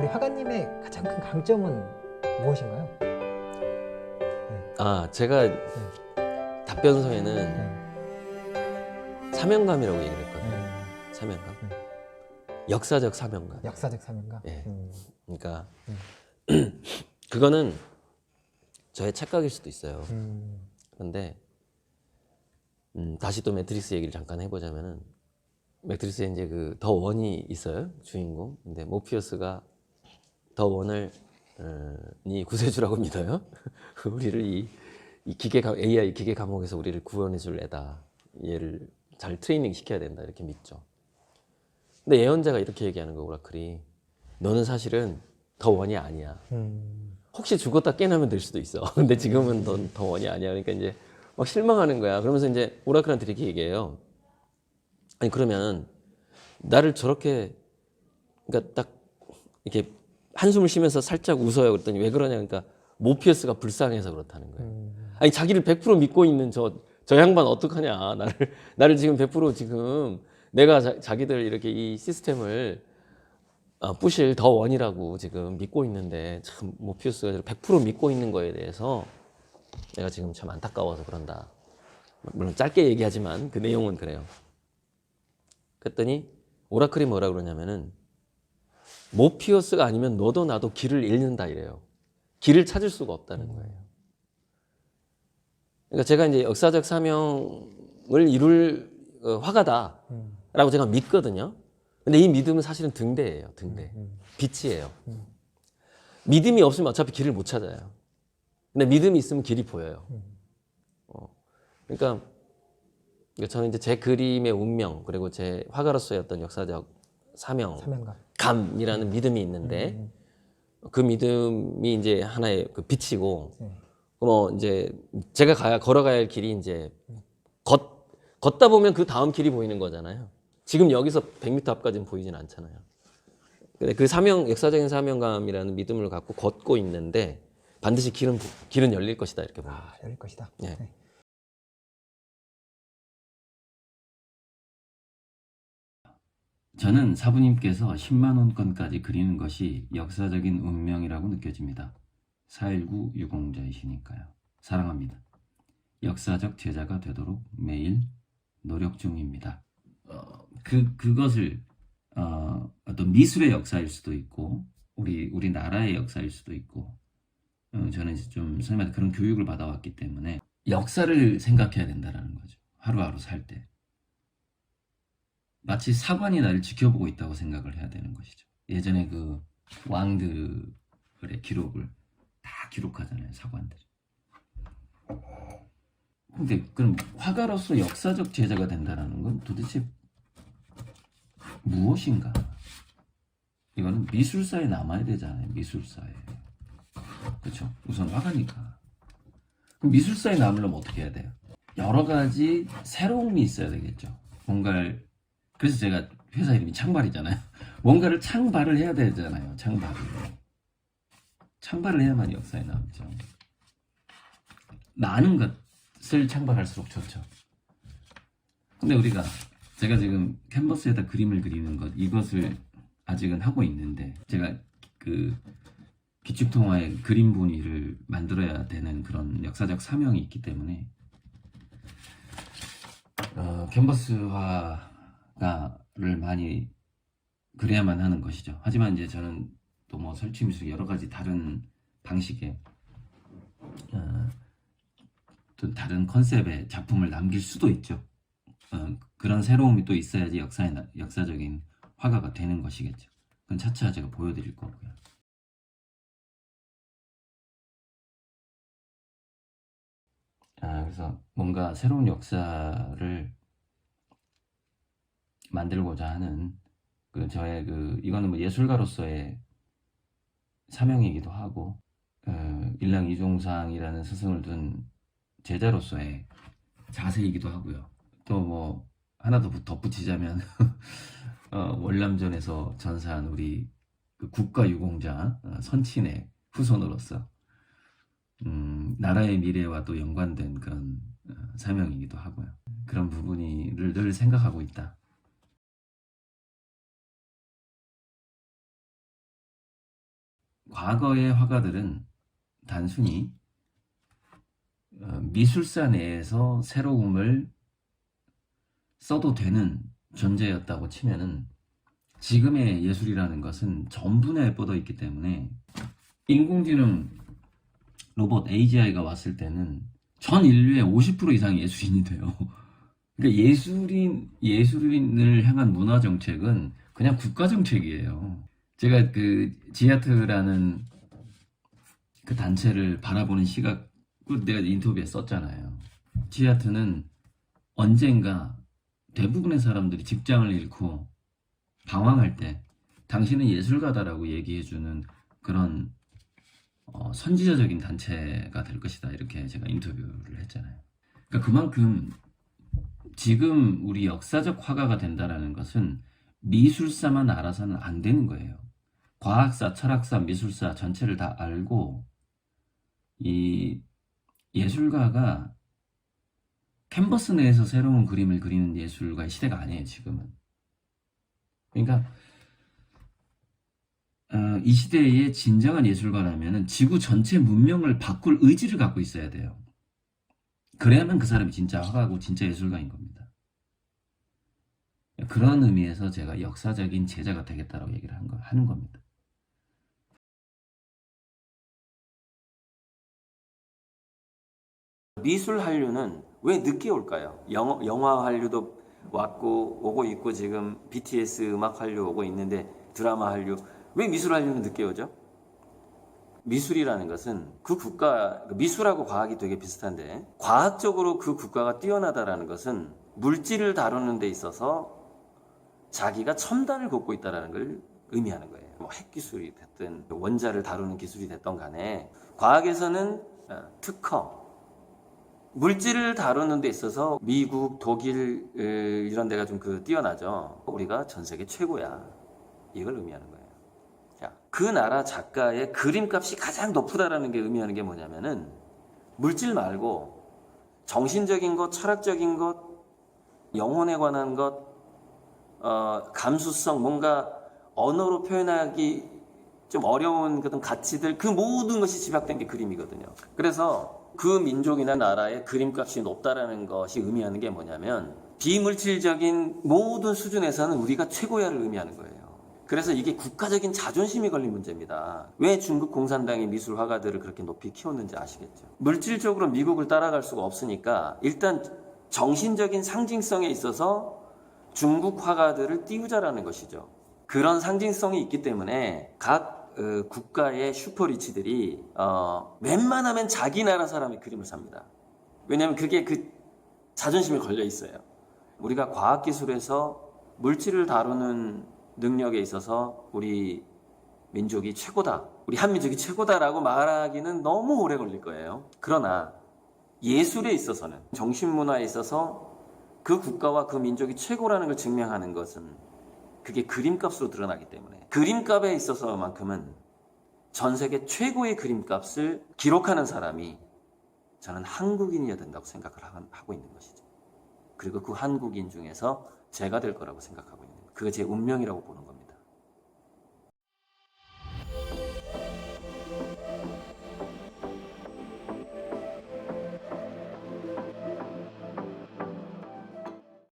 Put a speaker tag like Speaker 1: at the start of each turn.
Speaker 1: 우리 화가님의 가장 큰 강점은 무엇인가요?
Speaker 2: 제가
Speaker 1: 네.
Speaker 2: 답변서에는
Speaker 1: 네.
Speaker 2: 사명감이라고 얘기를 했거든요.
Speaker 1: 네.
Speaker 2: 사명감.
Speaker 1: 네.
Speaker 2: 역사적 사명감.
Speaker 1: 역사적 사명감.
Speaker 2: 예. 그러니까
Speaker 1: 음.
Speaker 2: 그거는 저의 착각일 수도 있어요.
Speaker 1: 음.
Speaker 2: 그런데 다시 또 매트릭스 얘기를 잠깐 해보자면은, 매트릭스에 이제 그 더 원이 있어요, 주인공. 근데 모피어스가 더 원을 이 구세주라고 믿어요. 우리를 이 AI 기계 감옥에서 우리를 구원해줄 애다. 얘를 잘 트레이닝 시켜야 된다, 이렇게 믿죠. 근데 예언자가 이렇게 얘기하는 거, 오라클이. 너는 사실은 더 원이 아니야. 혹시 죽었다 깨나면 될 수도 있어. 근데 지금은 넌 더 원이 아니야. 그러니까 이제 막 실망하는 거야. 그러면서 이제 오라클한테 이렇게 얘기해요. 아니, 그러면 나를 저렇게, 그러니까 딱 이렇게 한숨을 쉬면서 살짝 웃어요. 그랬더니 왜 그러냐. 그러니까 모피어스가 불쌍해서 그렇다는 거예요. 아니, 자기를 100% 믿고 있는 저 양반 어떡하냐. 나를 지금 100% 지금 내가 자기들 이렇게 이 시스템을 부실 더 원이라고 지금 믿고 있는데, 참 모피우스가 100% 믿고 있는 거에 대해서 내가 지금 참 안타까워서 그런다. 물론 짧게 얘기하지만 그 내용은 그래요. 그랬더니 오라클이 뭐라 그러냐면은, 모피우스가 아니면 너도 나도 길을 잃는다 이래요. 길을 찾을 수가 없다는 거예요. 그러니까 제가 이제 역사적 사명을 이룰 화가다라고 제가 믿거든요. 근데 이 믿음은 사실은 등대예요. 등대. 빛이에요. 믿음이 없으면 어차피 길을 못 찾아요. 근데 믿음이 있으면 길이 보여요. 그러니까 저는 이제 제 그림의 운명, 그리고 제 화가로서의 어떤 역사적 사명감이라는 믿음이 있는데, 그 믿음이 이제 하나의 그 빛이고, 뭐 이제 제가 걸어가야 할 길이 이제 걷다 보면 그 다음 길이 보이는 거잖아요. 지금 여기서 100m 앞까지는 보이진 않잖아요. 근데 그 역사적인 사명감이라는 믿음을 갖고 걷고 있는데, 반드시 길은 열릴 것이다, 이렇게 보는 거죠.
Speaker 1: 열릴 것이다.
Speaker 2: 네.
Speaker 1: 네.
Speaker 3: 저는 사부님께서 10만 원권까지 그리는 것이 역사적인 운명이라고 느껴집니다. 419 유공자이시니까요. 사랑합니다. 역사적 제자가 되도록 매일 노력 중입니다. 그것을 어떤 미술의 역사일 수도 있고, 우리 나라의 역사일 수도 있고, 저는 좀 소위 말해 그런 교육을 받아왔기 때문에 역사를 생각해야 된다는 거죠. 하루하루 살 때. 마치 사관이 나를 지켜보고 있다고 생각을 해야 되는 것이죠. 예전에 그 왕들의 기록을 다 기록하잖아요, 사관들이. 근데 그럼 화가로서 역사적 제자가 된다는 건 도대체 무엇인가? 이거는 미술사에 남아야 되잖아요, 미술사에. 그렇죠? 우선 화가니까. 그럼 미술사에 남으려면 어떻게 해야 돼요? 여러 가지 새로움이 있어야 되겠죠. 뭔가를, 그래서 제가 회사 이름이 창발이잖아요. 뭔가를 창발을 해야 되잖아요. 창발을 해야만 역사에 남죠. 많은 것을 창발할수록 좋죠. 근데 제가 지금 캔버스에다 그림을 그리는 이것을 아직은 하고 있는데, 제가 그 기축통화의 그림 분위를 만들어야 되는 그런 역사적 사명이 있기 때문에 캔버스화를 많이 그려야만 하는 것이죠. 하지만 이제 저는 또 뭐 설치 미술 여러 가지 다른 방식의 또 다른 컨셉의 작품을 남길 수도 있죠. 그런 새로움이 또 있어야지 역사적인 화가가 되는 것이겠죠. 그건 차차 제가 보여드릴 거고요. 그래서 뭔가 새로운 역사를 만들고자 하는 저의 이거는 뭐 예술가로서의 사명이기도 하고, 일랑 이종상이라는 스승을 둔 제자로서의 자세이기도 하고요. 또 뭐 하나 더 덧붙이자면 월남전에서 전사한 우리 그 국가유공자 선친의 후손으로서 나라의 미래와 또 연관된 그런 사명이기도 하고요. 그런 부분을 늘 생각하고 있다. 과거의 화가들은 단순히 미술사 내에서 새로움을 써도 되는 존재였다고 치면은 지금의 예술이라는 것은 전분에 뻗어 있기 때문에 인공지능 로봇 AGI가 왔을 때는 전 인류의 50% 이상이 예술인이 돼요. 그러니까 예술인을 향한 문화 정책은 그냥 국가 정책이에요. 제가 그 지아트라는 그 단체를 바라보는 시각, 내가 인터뷰에 썼잖아요. 지아트는 언젠가 대부분의 사람들이 직장을 잃고 방황할 때 당신은 예술가다라고 얘기해주는 그런 선지자적인 단체가 될 것이다, 이렇게 제가 인터뷰를 했잖아요. 그러니까 그만큼 지금 우리 역사적 화가가 된다라는 것은 미술사만 알아서는 안 되는 거예요. 과학사, 철학사, 미술사 전체를 다 알고 이 예술가가 캔버스 내에서 새로운 그림을 그리는 예술가의 시대가 아니에요, 지금은. 그러니까 이 시대의 진정한 예술가라면 지구 전체 문명을 바꿀 의지를 갖고 있어야 돼요. 그래야만 그 사람이 진짜 화가고 진짜 예술가인 겁니다. 그런 의미에서 제가 역사적인 제자가 되겠다라고 얘기를 하는 겁니다.
Speaker 2: 미술 한류는 왜 늦게 올까요? 영화 한류도 오고 있고, 지금 BTS 음악 한류 오고 있는데, 드라마 한류, 왜 미술 한류는 늦게 오죠? 미술이라는 것은 그 국가, 미술하고 과학이 되게 비슷한데, 과학적으로 그 국가가 뛰어나다라는 것은 물질을 다루는 데 있어서 자기가 첨단을 걷고 있다는 걸 의미하는 거예요. 뭐 핵기술이 됐든 원자를 다루는 기술이 됐던 간에, 과학에서는 특허, 물질을 다루는 데 있어서 미국, 독일 이런 데가 좀 뛰어나죠. 우리가 전 세계 최고야, 이걸 의미하는 거예요. 자, 그 나라 작가의 그림값이 가장 높다라는 게 의미하는 게 뭐냐면은, 물질 말고 정신적인 것, 철학적인 것, 영혼에 관한 것, 감수성, 뭔가 언어로 표현하기 좀 어려운 그런 가치들, 그 모든 것이 집약된 게 그림이거든요. 그래서 그 민족이나 나라의 그림값이 높다라는 것이 의미하는 게 뭐냐면, 비물질적인 모든 수준에서는 우리가 최고야를 의미하는 거예요. 그래서 이게 국가적인 자존심이 걸린 문제입니다. 왜 중국 공산당이 미술 화가들을 그렇게 높이 키웠는지 아시겠죠? 물질적으로 미국을 따라갈 수가 없으니까 일단 정신적인 상징성에 있어서 중국 화가들을 띄우자라는 것이죠. 그런 상징성이 있기 때문에 각 국가의 슈퍼리치들이 웬만하면 자기 나라 사람의 그림을 삽니다. 왜냐하면 그게 그 자존심에 걸려 있어요. 우리가 과학기술에서 물질을 다루는 능력에 있어서 우리 민족이 최고다, 우리 한민족이 최고다라고 말하기는 너무 오래 걸릴 거예요. 그러나 예술에 있어서는, 정신문화에 있어서 그 국가와 그 민족이 최고라는 걸 증명하는 것은 그게 그림값으로 드러나기 때문에, 그림값에 있어서만큼은 전 세계 최고의 그림값을 기록하는 사람이 저는 한국인이어야 된다고 생각을 하고 있는 것이죠. 그리고 그 한국인 중에서 제가 될 거라고 생각하고 있는 거예요. 그게 제 운명이라고 보는 겁니다.